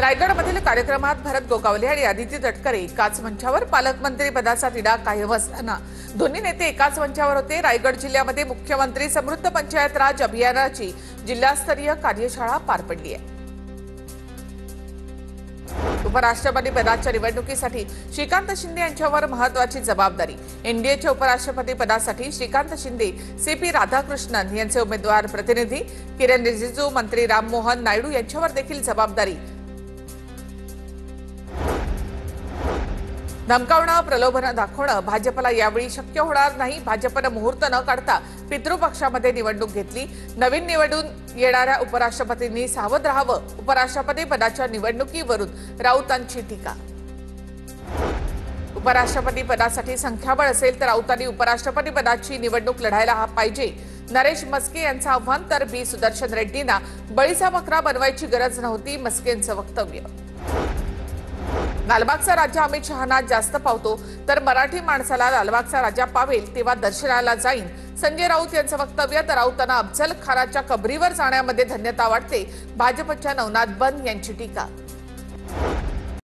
रायगडमधील कार्यक्रमात भरत गोगावले आणि आदिती तटकरे एकाच मंचावर पालकमंत्री पदाचा तिढा कायम असताना दोन्ही नेते एकाच मंचावर होते। रायगड जिल्ह्यामध्ये मुख्यमंत्री समृद्ध पंचायत राज अभियानाची जिल्हास्तरीय कार्यशाळा पार पडली आहे। उपराष्ट्रपती पदाच्या निवडणुकीसाठी श्रीकांत शिंदे यांच्यावर महत्त्वाची जबाबदारी। एनडीएच्या उपराष्ट्रपती पदासाठी श्रीकांत शिंदे, सीपी राधाकृष्णन यांचे उमेदवार प्रतिनिधी, किरण रिजिजू, मंत्री राममोहन नायडू यांच्यावर देखील जबाबदारी। धमकावणं, प्रलोभन दाखवणं भाजपला यावेळी शक्य होणार नाही। भाजपने मुहूर्त न काढता पितृपक्षामध्ये निवडणूक घेतली। नवीन निवडून येणाऱ्या उपराष्ट्रपतींनी सावध राहावं। उपराष्ट्रपती पदाच्या निवडणुकीवरून राऊतांची टीका। उपराष्ट्रपती पदासाठी संख्याबळ असेल तर राऊतांनी उपराष्ट्रपती पदाची निवडणूक लढायला पाहिजे। नरेश मस्के यांचं आव्हान तर बी सुदर्शन रेड्डींना बळीचा बकरा बनवायची गरज नव्हती, मस्केंचं वक्तव्य। लालबागचा राजा अमित शहांना जास्त पावतो तर मराठी माणसाला लालबागचा राजा पावेल तेव्हा दर्शनाला जाईन, संजय राऊत यांचं वक्तव्य। तर राऊतांना अफजल खानाच्या कबरीवर जाण्यामध्ये धन्यता वाटते, भाजपच्या नवनाथ बन यांची टीका।